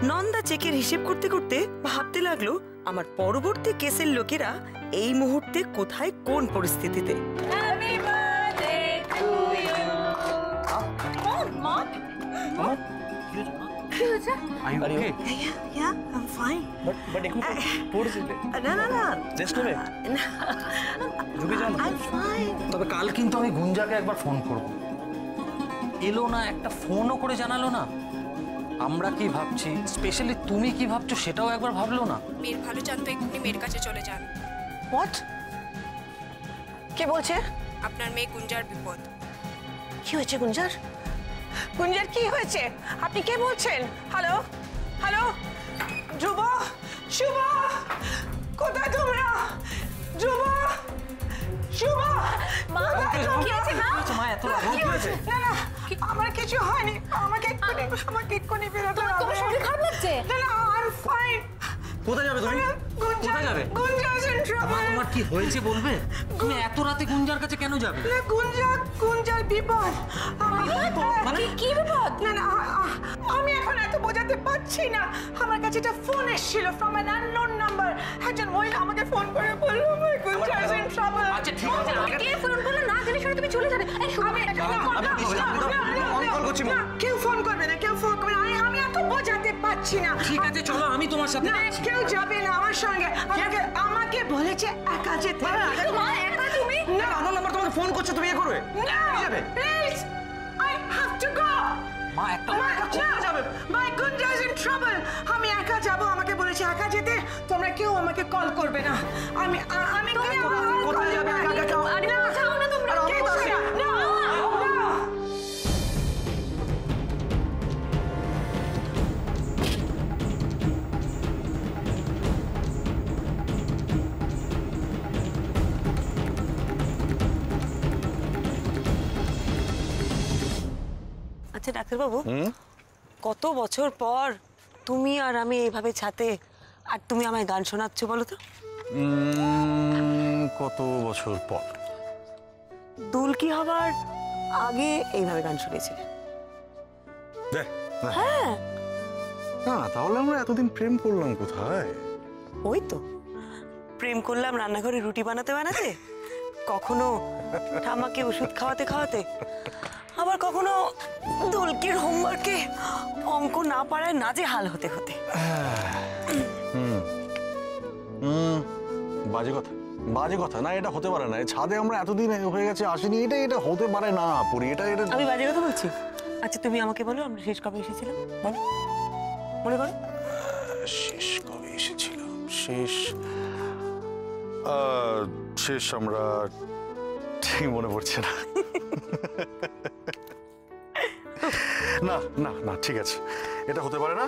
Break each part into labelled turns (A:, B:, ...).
A: নন্দা চেকের হিসেব করতে করতে ভাবতে লাগলো আমার পরবর্তী কেসের লোকেরা এই মুহূর্তে কোথায় কোন পরিস্থিতিতে।
B: তবে কাল কিন্তু আমি গুঞ্জাকে একবার ফোন করব। এলো না, একটা ফোনও করে জানালো না। আমরা কি ভাবছি, স্পেশালি তুমি কি ভাবছো সেটাও একবার ভাবলো না।
C: মেয়ের ভালো জানতো এক্ষুনি মেয়ের কাছে চলে যান।
A: হোয়াট? কে বলছে?
C: আপনার মেয়ে গুঞ্জার বিপদ।
A: কি হয়েছে গুঞ্জার? গুঞ্জার কি হয়েছে? আপনি কে বলছেন? হ্যালো হ্যালো, ধ্রুব, শুভ, কোথায় তোমরা? ধ্রুব, শুভ, মা কি হয়েছে? মা এত রাগ হয়েছে? না না, আমার কিছু হয়নি। আমাকে এক্ষুনি বেরোতে হবে।
C: তোমার শরীর খারাপ লাগছে?
A: না না, আই এম ফাইন।
B: কোথায় যাবে তুমি? কোথায় যাবে?
A: Gunja is in trouble.
B: তোমার কি হয়েছে বলবে? তুমি এত রাতে গুঞ্জার কাছে কেন যাবে?
A: না, গুঞ্জার বিপদ।
B: মানে
C: কি বিপদ?
A: না না, আমি এখন এত বোঝাতে পারছি না। আমার কাছে একটা ফোন এসেছিল ফ্রম অ্যান আননোন নাম্বার। একজন মহিলা আমাকে ফোন করে বলল গুঞ্জা ইজ ইন ট্রাবল।
B: আচ্ছা ঠিক আছে,
C: কে ফোন করলো? না জেনে শুনে তুমি চলে যাবে? এই শুনো,
A: কেউ ফোন করবে না, কেউ ফোন করবে না। আমি এত বোঝাতে পারছি না।
B: ঠিক আছে চলো, আমি তোমার সাথে
A: না, কেউ যাবে না আমার সঙ্গে। আমাকে বলেছে একা যেতে।
C: মা একা তুমি?
A: না,
B: আননোন নাম্বার তোমাকে ফোন করছে, তুমি এ করবে?
A: না, please, I have to go.
B: মা একটা কোথায় যাবে?
A: মাই গুঞ্জা ইজ ইন ট্রাবল। আমি একা যাব, আমাকে বলেছে একা যেতে। তোমরা কেউ আমাকে কল করবে না। আমি
B: কোথায় যাবে?
C: আরে না, যাও না তোমরা।
A: কেউ যাবে না। না। আচ্ছা ডাক্তারবাবু, কত বছর পর তুমি আর আমি এইভাবে ছাতে, আর তুমি আমায় গান শোনাচ্ছ বলো তো?
D: কত বছর পর?
A: দুলকি হবার আগে এইভাবে গান শুনেছিলে? হ্যাঁ।
D: না, তাহলে আমরা এতদিন প্রেম করলাম কোথায়?
A: ওই তো প্রেম করলাম রান্নাঘরে রুটি বানাতে বানাতে, কখনো ঠামাকে ওষুধ খাওয়াতে খাওয়াতে, আবার কখনো দুলকির হোমওয়ার্কে অঙ্ক না পারায় নাজেহাল হতে হতে।
D: বাজে কথা না, এটা হতে পারে না। ছাদে আমরা এতদিন হয়ে গেছে আসিনি, এটা হতে পারে না। পুরি এটা
A: আমি বাজে কথা বলছি? আচ্ছা তুমি আমাকে বলো, আমরা শেষ কবে এসেছিলাম বলো, মনে করো।
D: শেষ কবে এসেছিলাম? শেষ আমরা ঠিক মনে পড়ছে না। না না না, ঠিক আছে, এটা হতে পারে না।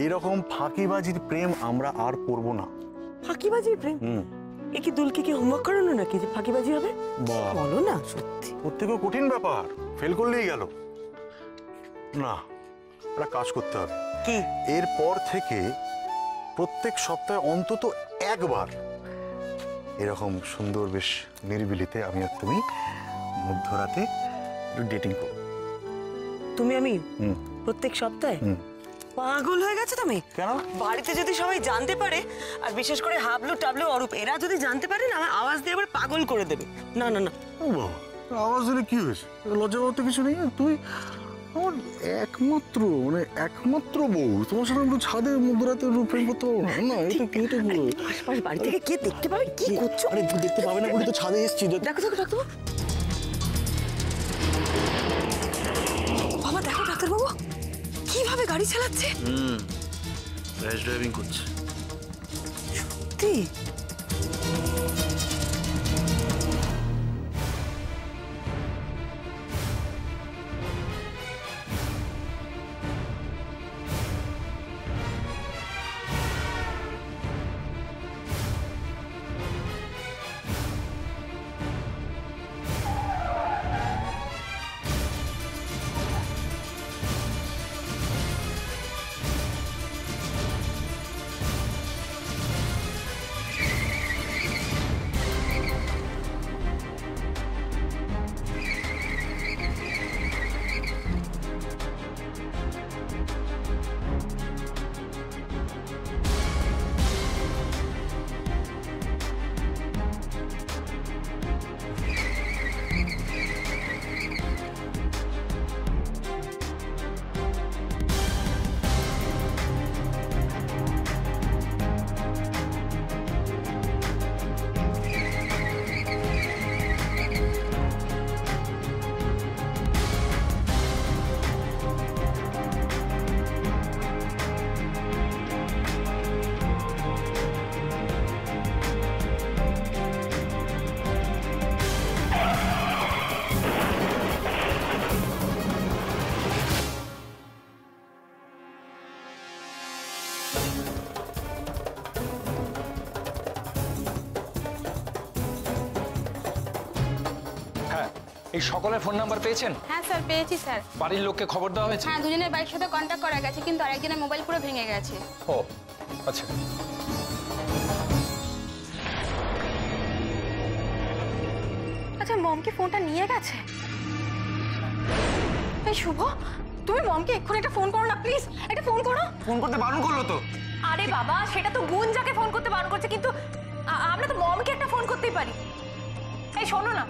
D: এইরকম ফাঁকিবাজির প্রেম আমরা আর করব না।
A: ফাঁকিবাজির প্রেম? এ কি দুলকি কি হোমওয়ার্ক করানো নাকি যে ফাঁকিবাজি হবে? বলো না, সত্যি
D: ওর থেকেও কঠিন ব্যাপার, ফেল করলেই গেল না। একটা কাজ করতে হবে।
A: কি?
D: এরপর থেকে প্রত্যেক সপ্তাহে অন্তত একবার এরকম সুন্দর বেশ নিরিবিলিতে আমি আর তুমি মধ্যরাতে একটু ডেটিং করব।
A: তুমি আমি প্রত্যেক সপ্তাহে? পাগল হয়ে গেছে তুমি?
D: কেন?
A: বাড়িতে যদি সবাই জানতে পারে, আর বিশেষ করে হাবলু টাবলু অরূপ এরা যদি জানতে পারে না, আমার আওয়াজ দিয়ে আবার পাগল করে দেবে। না না না।
D: ও বাবা, আওয়াজ দিলে কি হয়েছে? লজ্জা পাওয়ার তো কিছু নেই। তুই আমার একমাত্র বউ, তোমার সাথে একটু ছাদে মধ্যরাতে প্রেম করতে পারবো না? না, এটা কি?
A: আশপাশ বাড়ি থেকে কে দেখতে পাবে? কি করছো?
D: আরে দেখতে পাবে না বলে তো ছাদে এসেছি।
A: দেখো বাবা, দেখো ডাক্তারবাবু কিভাবে গাড়ি চালাচ্ছে।
D: র্যাশ ড্রাইভিং করছে।
A: সত্যি?
E: এই সকলের ফোন নাম্বার পেয়েছেন?
F: হ্যাঁ স্যার, পেয়েছি স্যার।
E: বাড়ির লোককে খবর দেওয়া হয়েছে?
F: হ্যাঁ, দুজনের বাড়ির সাথে কন্ট্যাক্ট করা গেছে, কিন্তু আরেকজনের মোবাইল পুরো ভেঙে গেছে।
E: ও আচ্ছা।
C: আচ্ছা, মম কি ফোনটা নিয়ে গেছে? এই শুভ, তুমি মমকে এক্ষুনি একটা ফোন করো না প্লিজ, একটা ফোন করো।
G: ফোন করতে বারণ করলো তো।
C: আরে বাবা, সেটা তো গুঞ্জাকে ফোন করতে বারণ করছে, কিন্তু আমরা তো মমকে একটা ফোন করতেই পারি। এই শোনো না,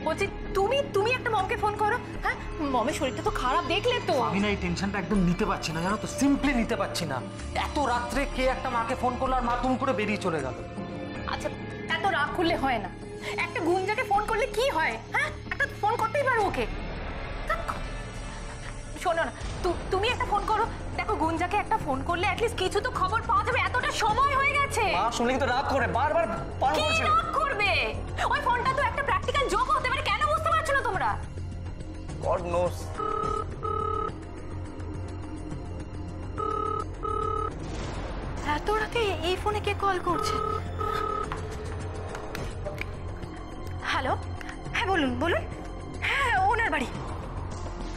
C: বলছি তুমি একটা মমকে ফোন করো। হ্যাঁ, মমের শরীরটা তো খারাপ, দেখলে তো।
B: আমি না এই টেনশনটা একদম নিতে পারছি না, জানো তো, সিম্পলি নিতে পারছি না। এত রাত্রে কে একটা মাকে ফোন করলো আর মা তুম করে বেরিয়ে চলে গেল।
C: আচ্ছা, এত রাগ করলে হয় না। একটা গুঞ্জাকে ফোন করলে কি হয়? হ্যাঁ, একটা ফোন করতেই পারো ওকে। শোনো না, তুমি একটা ফোন করো। দেখো, গুঞ্জাকে একটা ফোন করলে অ্যাটলিস্ট কিছু তো খবর পাওয়া যাবে। এতটা সময় হয়ে গেছে।
G: মা শুনলে কিন্তু রাগ করে, বারবার বারণ
C: কি
G: করছে।
C: রাগ করবে? ওই ফোনটা তো একটা প্র্যাকটিক্যাল জোক হতে পারে, কেন বুঝতে পারছো না তোমরা?
G: God knows.
C: এত রাতে এই ফোনে কে কল করছে? হ্যালো, হ্যাঁ বলুন বলুন। হ্যাঁ, ওনার বাড়ি।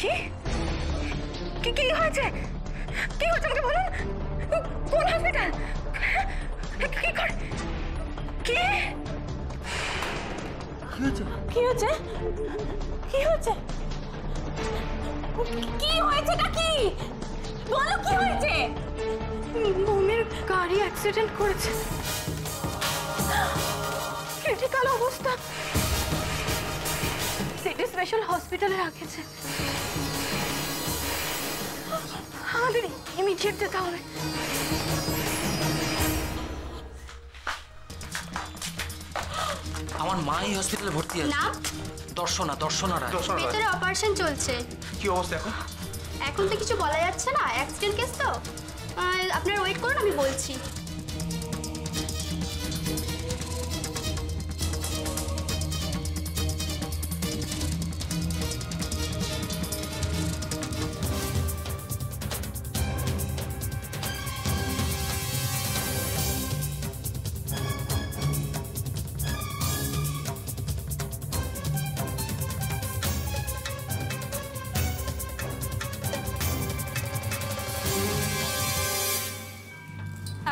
C: কি কি কি হয়েছে? কি হয়েছে আমাকে বলুন। কোন হসপিটাল? কি করে? কি কি হয়েছে? কি হয়েছে? কি হয়েছে? কি বলো, কি হয়েছে? মমের গাড়ি অ্যাক্সিডেন্ট করেছে, ক্রিটিক্যাল অবস্থা, সিটি স্পেশাল হসপিটালে রাখেছে। আমাদের ইমিডিয়েট যেতে হবে।
B: আমার মা এই হসপিটালে ভর্তি আছে।
F: না,
B: দর্শনা রায়।
F: ভেতরে অপারেশন চলছে।
G: কি অবস্থা এখন?
F: এখন তো কিছু বলা যাচ্ছে না, অ্যাক্সিডেন্ট কেস তো। আপনারা ওয়েট করুন, আমি বলছি।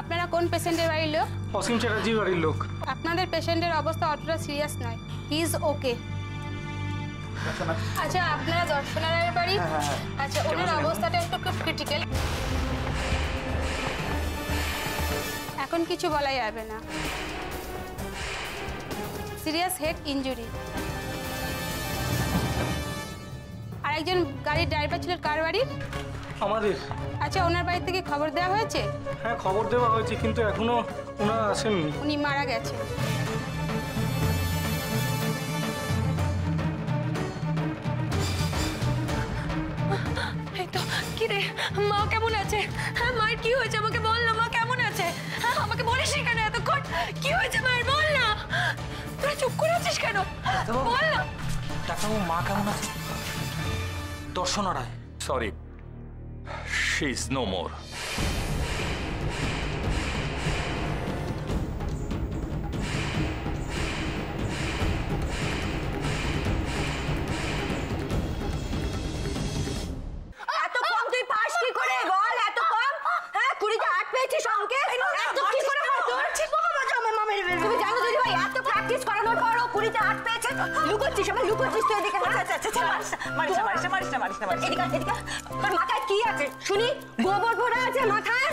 F: আপনারা কোন পেশেন্টের বাড়ির লোক?
E: অসীম চ্যাটার্জির বাড়ির লোক।
F: আপনাদের পেশেন্টের অবস্থা অতটা সিরিয়াস নয়, হি ইজ ওকে। আচ্ছা, আপনারা দর্শনা রায়ের বাড়ি? আচ্ছা, ওনার অবস্থাটা একটু খুব ক্রিটিক্যাল, এখন কিছু বলা যাবে না। Serious head injury. আরেকজন গাড়ির ড্রাইভার ছিল, কার বাড়ির?
H: আমাদের।
F: আচ্ছা, ওনার বাড়ি থেকে খবর দেওয়া হয়েছে?
H: হ্যাঁ, খবর দেওয়া হয়েছে, কিন্তু এখনো ওনারা আসেননি।
F: উনি মারা গেছে।
C: এই তো, কি রে, মা কেমন আছে? হ্যাঁ, মায়ের কি হয়েছে আমাকে বল না। মা কেমন আছে? হ্যাঁ, আমাকে বলিস কেন এতক্ষণ? কি হয়েছে মায়ের, বল না। তোরা চুপ করে আছিস কেন? বল না।
B: ডাক্তারবাবু, মা কেমন আছে? দর্শনা রায়।
I: Sorry, she's no more.
A: এত কম তুই পাস কি করে বল? এত কম? হ্যাঁ, 20তে 8 পেয়েছিস অঙ্কে। এত কি করে হয় তোর? বাবা বাঁচা, আমার মা মেরে ফেলবে। তুমি জানো দিদি ভাই, এত প্র্যাকটিস করানোর পরও 20তে 8 পেয়েছে। লুকোচ্ছিস, আমি লুকোচ্ছিস তুই এদিকে। আচ্ছা, মারিস না। এদিকে তোর মাথায় কি আছে শুনি? গোবর ভরা আছে মাথায়?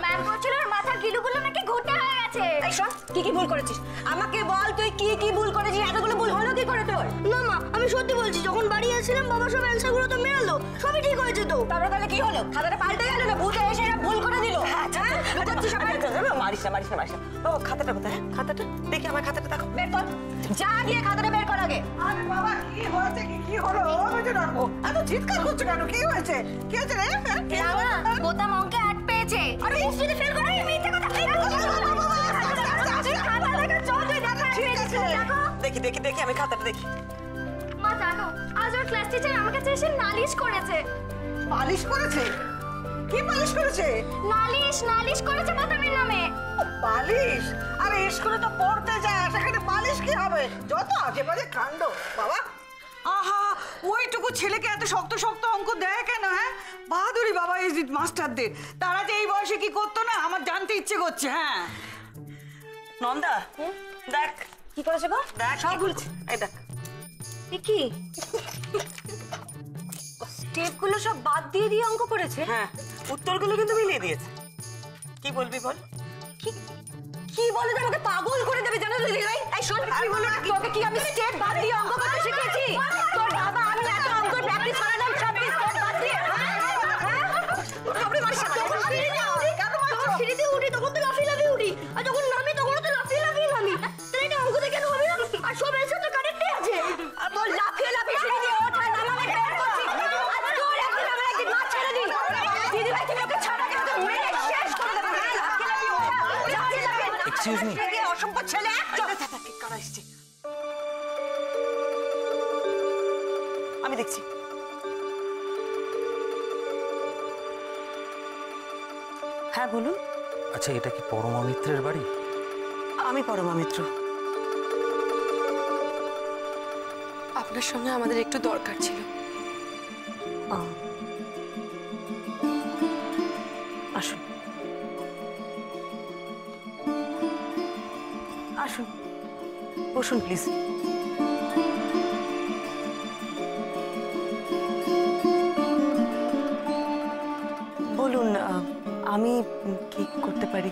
F: ম্যাম বলছিল মাথার গিলুগুলো নাকি ঘুরতে হয়ে গেছে।
A: এই শোন, কি ভুল করেছিস আমাকে বল। তুই কি ভুল করেছিস? এতগুলো ভুল হলো কি করে তোর?
J: না মা, আমি সত্যি বলছি, যখন বাড়ি আসছিলাম বাবা সব অ্যান্সারগুলো তো মেলালো, সবই ঠিক হয়েছে তো।
A: তারপরে তাহলে কি হলো? খাতাটা পাল্টে গেল না? ভূতে এসে ভুল করে দিল? লুকোচ্ছিস আমার। মারিস না। বাবা, খাতাটা কোথায়? খাতাটা দেখি, আমার খাতাটা দেখো, বের কর। যা গিয়ে খাতাটা বের কর আগে।
K: আরে বাবা, কি হয়েছে? কি হলো? এত চিৎকার করছো কেন? কি হয়েছে? কি হয়েছে রে?
F: বোতাম অঙ্কে 8 পেয়েছে।
A: আরে হিস্ট্রিতে ফেল করে মিথ্যে কথা। দেখি আমি খাতাটা দেখি।
F: মা জানো, আজ ওর ক্লাস টিচার আমার কাছে এসে নালিশ করেছে।
K: পালিশ করেছে? কি পালিশ করেছে?
F: নালিশ করেছে বোতামের নামে।
K: পালিশ? আরে স্কুলে তো পড়তে যায়, সেখানে পালিশ কি হবে? যত আজে বাজে কাণ্ড বাবা। ওইটুকু ছেলেকে এত শক্ত শক্ত অঙ্ক দেয় কেন? হ্যাঁ, বাহাদুরি বাবা এই মাস্টারদের। তারা যে এই বয়সে কি করতো না আমার জানতে ইচ্ছে করছে। হ্যাঁ নন্দা, দেখ
C: কি করেছে গো?
K: দেখ সব বলছি। এই দেখ
C: কি স্টেপগুলো সব বাদ দিয়ে দিয়ে অঙ্ক করেছে?
K: হ্যাঁ, উত্তরগুলো কিন্তু মিলিয়ে দিয়েছে। কি বলবি বল?
C: কি বলে যে আমাকে পাগল করে দেবে জানো দিদি ভাই? এই শোন, কি বলে তোকে কি আমি স্টেপ বাদ দিয়ে অঙ্ক করতে শিখেছি? তোর বাবা আমি এত অঙ্ক প্র্যাকটিস করালাম সব স্টেপ বাদ দিয়ে।
J: আপনি মারছেন সিঁড়িতে উঠি তখন তো লাফিয়ে উঠি, আর যখন নামি তখন তো লাফিয়ে নামি। তাহলে এটা অঙ্ক কেন হবে না? আর সব এসে তো কারেক্টই আছে।
C: আর তোর লাফিয়ে সিঁড়ি দিয়ে ওঠা নামাবে বের করছি। আর তোর একদিন আমার একদিন মাছ ছেড়ে দিই। দিদি ভাই তুমি ওকে ছাড়া কেন? তো মেরে শেষ করে দেবে। লাফিয়ে ওঠা।
B: এক্সকিউজ মি,
C: অসম্ভব ছেলে।
K: আমি দেখছি। হ্যাঁ বলুন।
B: আচ্ছা এটা কি পরমা মিত্রের বাড়ি?
K: আমি পরমা মিত্র।
C: আপনার সঙ্গে আমাদের একটু দরকার ছিল।
K: আসুন আসুন, বসুন প্লিজ। বলুন আমি কি করতে পারি?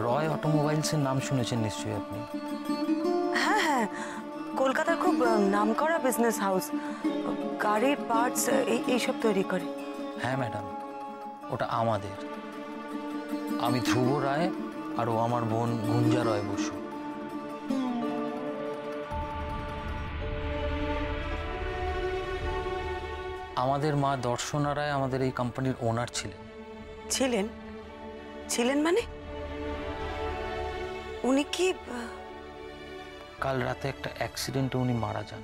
B: রয় অটোমোবাইলসের নাম শুনেছেন নিশ্চয়ই আপনি?
K: হ্যাঁ হ্যাঁ, কলকাতার খুব নামকরা বিজনেস হাউস, গাড়ির পার্টস এইসব তৈরি করে।
B: হ্যাঁ ম্যাডাম, ওটা আমাদের। আমি ধ্রুব রায় আর ও আমার বোন গুঞ্জা রয় বসু। আমাদের মা দর্শনা রায় আমাদের এই কোম্পানির ওনার ছিলেন।
K: ছিলেন? ছিলেন মানে? উনি কি?
B: কাল রাতে একটা অ্যাক্সিডেন্টে উনি মারা যান।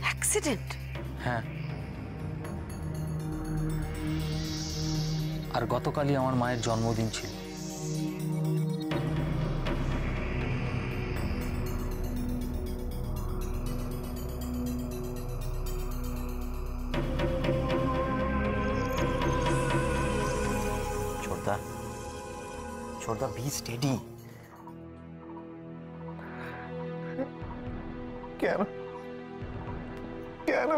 K: অ্যাক্সিডেন্ট?
B: হ্যাঁ, আর গতকালই আমার মায়ের জন্মদিন ছিল।
G: ছোটদা বি স্টেডি। কেন কেন?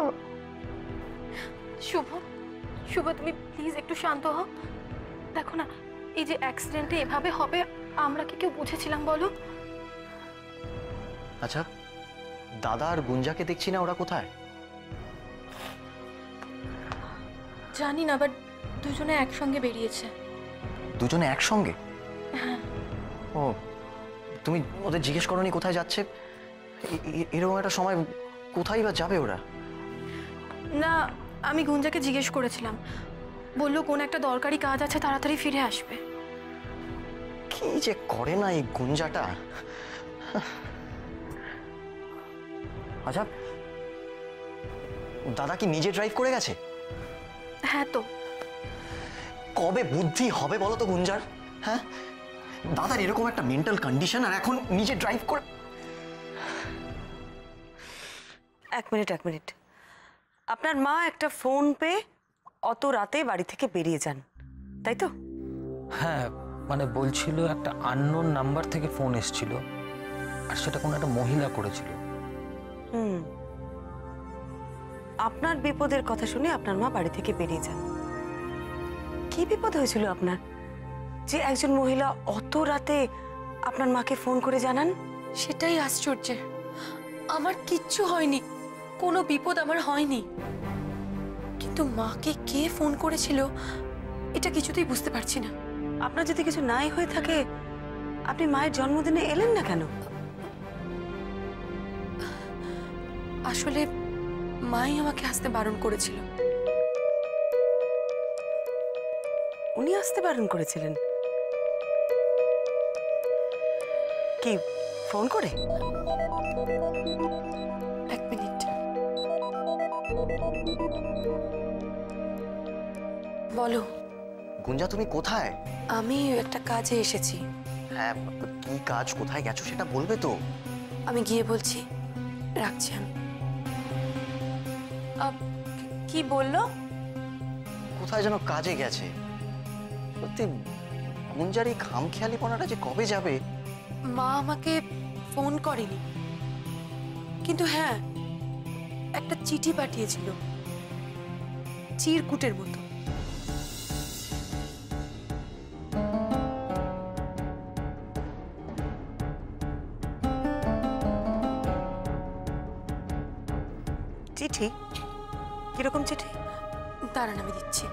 C: শুভ, শুভ তুমি প্লিজ একটু শান্ত হও। দেখো না, এই যে অ্যাক্সিডেন্টে এভাবে হবে আমরা কি কেউ বুঝেছিলাম বলো?
G: আচ্ছা, দাদা আর গুঞ্জাকে দেখছি না, ওরা কোথায়?
C: জানি না, বাট দুজনে একসঙ্গে বেরিয়েছে।
G: দুজনে একসঙ্গে?
C: হ্যাঁ।
G: ও, তুমি ওদের জিজ্ঞেস করোনি কোথায় যাচ্ছে? এরকম একটা সময় কোথায় বা যাবে ওরা?
C: না, আমি গুঞ্জাকে জিজ্ঞেস করেছিলাম, বললো কোন একটা দরকারি কাজ আছে, তাড়াতাড়ি ফিরে আসবে।
G: কি যে করে না এই গুঞ্জাটা। আচ্ছা, দাদা কি নিজে ড্রাইভ করে গেছে?
C: হ্যাঁ তো।
G: কবে বুদ্ধি হবে বলো তো গুঞ্জার? হ্যাঁ, দাদার এরকম একটা মেন্টাল কন্ডিশন, আর এখন নিজে ড্রাইভ করে।
K: এক মিনিট, আপনার মা একটা ফোন পেয়ে অত রাতে বাড়ি থেকে বেরিয়ে যান, তাই তো?
B: হ্যাঁ, মানে বলছিল একটা আননোন নাম্বার থেকে ফোন এসেছিল, আর সেটা কোনো একটা মহিলা করেছিল।
K: আপনার বিপদের কথা শুনে আপনার মা বাড়ি থেকে বেরিয়ে যান। কি বিপদ হয়েছিল আপনার যে একজন মহিলা অত রাতে আপনার মাকে ফোন করে জানান?
C: সেটাই আশ্চর্য, আমার কিচ্ছু হয়নি, কোনো বিপদ আমার হয়নি, কিন্তু মাকে কে ফোন করেছিল এটা কিছুতেই বুঝতে পারছি না।
K: আপনার যদি কিছু নাই হয়ে থাকে আপনি মায়ের জন্মদিনে এলেন না কেন?
C: আসলে মাই আমাকে আসতে বারণ করেছিল।
K: উনি আসতে বারণ করেছিলেন? কি ফোন করে?
C: এক মিনিট, বলো।
G: গুঞ্জা তুমি কোথায়?
C: আমি একটা কাজে এসেছি,
G: হ্যাঁ, কি কাজ, কোথায় গেছো সেটা বলবে তো।
C: আমি গিয়ে বলছি, রাখছি আমি। কি বললো?
G: কোথায় যেন কাজে গেছে। সত্যি গুঞ্জার এই খামখেয়ালিপনাটা যে কবে যাবে।
C: মা আমাকে ফোন করেনি, কিন্তু হ্যাঁ একটা চিঠি পাঠিয়েছিল, চিরকুটের মতো।
K: চিঠি? কিরকম চিঠি?
C: দাঁড়ান আমি দিচ্ছি।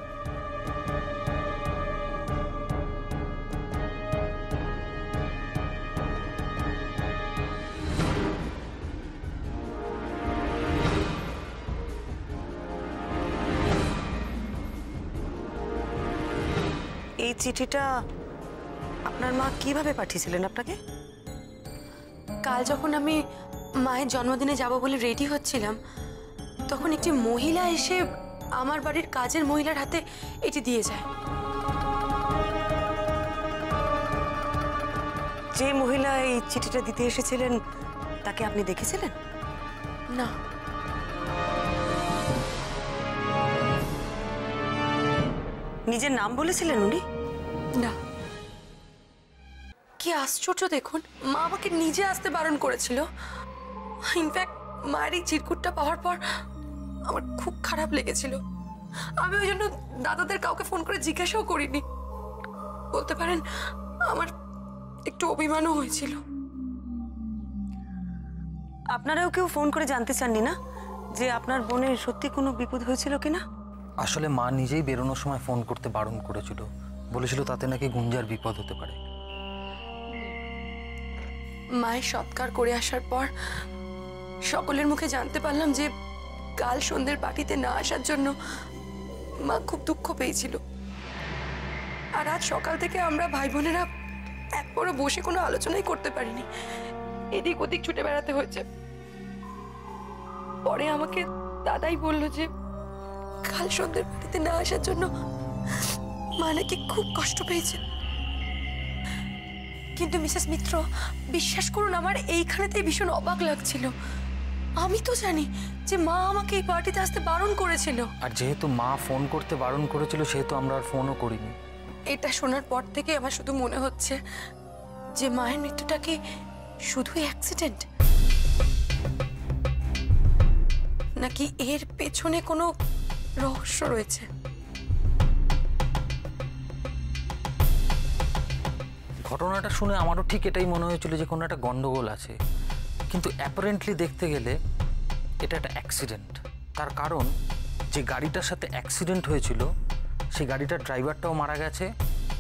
K: এই চিঠিটা আপনার মা কিভাবে পাঠিয়েছিলেন আপনাকে?
C: কাল যখন আমি মায়ের জন্মদিনে যাব বলে রেডি হচ্ছিলাম, তখন একটি মহিলা এসে আমার বাড়ির কাজের মহিলার হাতে এটি দিয়ে যায়।
K: যে মহিলা এই চিঠিটা দিতে এসেছিলেন তাকে আপনি দেখেছিলেন?
C: না।
K: নিজের নাম বলেছিলেন উনি?
C: না। কি আশ্চর্য দেখুন, মা আমাকে নিজে আসতে বারণ করেছিল। ইনফ্যাক্ট মায়ের এই চিরকুটটা পাওয়ার পর আমার খুব খারাপ লেগেছিল। আমি ওই জন্য দাদাদের কাউকে ফোন করে জিজ্ঞাসাও করিনি। বলতে পারেন আমার একটু অভিমানও হয়েছিল।
K: আপনারাও কেউ ফোন করে জানতে চাননি না যে আপনার বোনের সত্যি কোনো বিপদ হয়েছিল কিনা?
B: আসলে মা নিজেই বেরোনোর সময় ফোন করতে বারণ করেছিল, বলেছিল তাতে নাকি গুঞ্জার বিপদ হতে পারে।
C: মায়ের সৎকার করে আসার পর সকলের মুখে জানতে পারলাম যে কাল সন্ধ্যের পার্টিতে না আসার জন্য মা খুব দুঃখ পেয়েছিল। আর আজ সকাল থেকে আমরা ভাই বোনেরা একবারও বসে কোনো আলোচনাই করতে পারিনি, এদিক ওদিক ছুটে বেড়াতে হয়েছে। পরে আমাকে দাদাই বলল যে কাল সন্ধ্যের পার্টিতে না আসার জন্য মা নাকি খুব কষ্ট পেয়েছে। কিন্তু মিসেস মিত্র, বিশ্বাস করুন আমার এইখানেতেই ভীষণ অবাক লাগছিল। আমি তো জানি যে মা আমাকে এই পার্টিতে আসতে বারণ করেছিল,
B: আর যেহেতু মা ফোন করতে বারণ করেছিল সেহেতু আমরা আর ফোনও করিনি।
C: এটা শোনার পর থেকে আমার শুধু মনে হচ্ছে যে মায়ের মৃত্যুটা কি শুধুই অ্যাক্সিডেন্ট, নাকি এর পেছনে কোনো রহস্য রয়েছে।
B: ঘটনাটা শুনে আমারও ঠিক এটাই মনে হয়েছিল যে কোনো একটা গন্ডগোল আছে, কিন্তু অ্যাপারেন্টলি দেখতে গেলে এটা একটা অ্যাক্সিডেন্ট। তার কারণ যে গাড়িটার সাথে অ্যাক্সিডেন্ট হয়েছিল সেই গাড়িটার ড্রাইভারটাও মারা গেছে,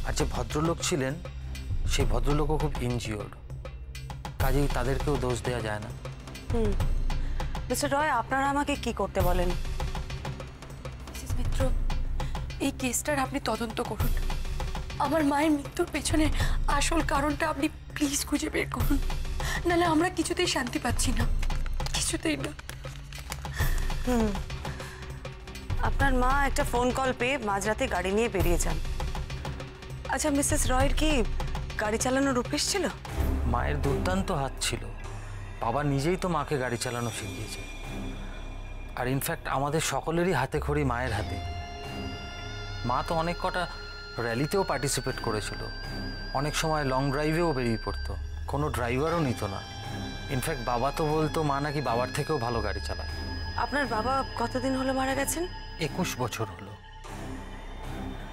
B: আর যে ভদ্রলোক ছিলেন সেই ভদ্রলোকও খুব ইনজিওর্ড। কাজেই তাদেরকেও দোষ দেওয়া যায় না।
K: মিস্টার রয়, আপনারা আমাকে কি করতে বলেন?
C: মিসেস মিত্র, এই কেসটার আপনি তদন্ত করুন। আমার মায়ের মৃত্যুর পেছনে আসল কারণটা আপনি প্লিজ খুঁজে বের করুন, নাহলে আমরা কিছুতেই শান্তি পাচ্ছি না, কিছুতেই না।
K: আপনার মা একটা ফোন কল পেয়ে মাঝরাতে গাড়ি নিয়ে বেরিয়ে যান। আচ্ছা, মিসেস রয়ের কি গাড়ি চালানোর অভ্যেস ছিল?
B: মায়ের দুর্দান্ত হাত ছিল, বাবা নিজেই তো মাকে গাড়ি চালানো শিখিয়েছে। আর ইনফ্যাক্ট আমাদের সকলেরই হাতে খড়ি মায়ের হাতে। মা তো অনেক কটা র্যালিতেও পার্টিসিপেট করেছিল, অনেক সময় লং ড্রাইভেও বেরিয়ে পড়তো, কোনো ড্রাইভারও নিত না। ইনফ্যাক্ট বাবা তো বলতো মা নাকি বাবার থেকেও ভালো গাড়ি চালায়।
K: আপনার বাবা কতদিন হলো মারা গেছেন?
B: 21 বছর হলো।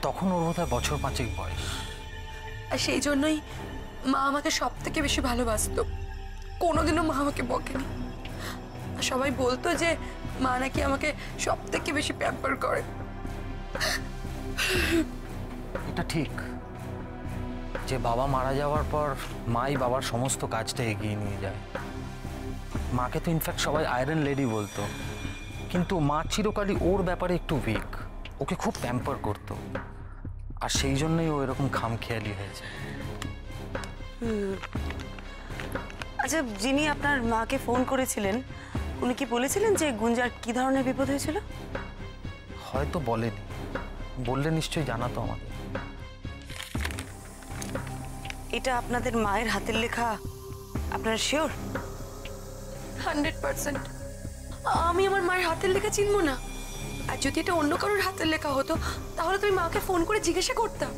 B: তখন ওর বোধহয় বছর 5 বয়স।
C: আর সেই জন্যই মা আমাকে সব থেকে বেশি ভালোবাসতো, কোনোদিনও মা আমাকে বকেনি। আর সবাই বলতো যে মা নাকি আমাকে সব থেকে বেশি প্যাম্পার করে।
B: এটা ঠিক যে বাবা মারা যাওয়ার পর মাই বাবার সমস্ত কাজটা এগিয়ে নিয়ে যায়। মাকে তো ইনফ্যাক্ট সবাই আয়রন লেডি বলতো, কিন্তু মা চিরকালই ওর ব্যাপারে একটু উইক, ওকে খুব প্যাম্পার করতো, আর সেই জন্যই ও এরকম খামখেয়ালি হয়েছে।
K: আচ্ছা, যিনি আপনার মাকে ফোন করেছিলেন উনি কি বলেছিলেন যে গুঞ্জার কি ধরনের বিপদ হয়েছিল?
B: হয়তো বলেনি, বললে নিশ্চয়ই জানাতো আমাদের।
K: এটা আপনাদের মায়ের হাতের লেখা আপনারা শিওর?
C: 100%। আমি আমার মায়ের হাতের লেখা চিনবো না? আর যদি এটা অন্য কারোর হাতের লেখা হতো তাহলে তুমি মাকে ফোন করে জিজ্ঞাসা করতাম।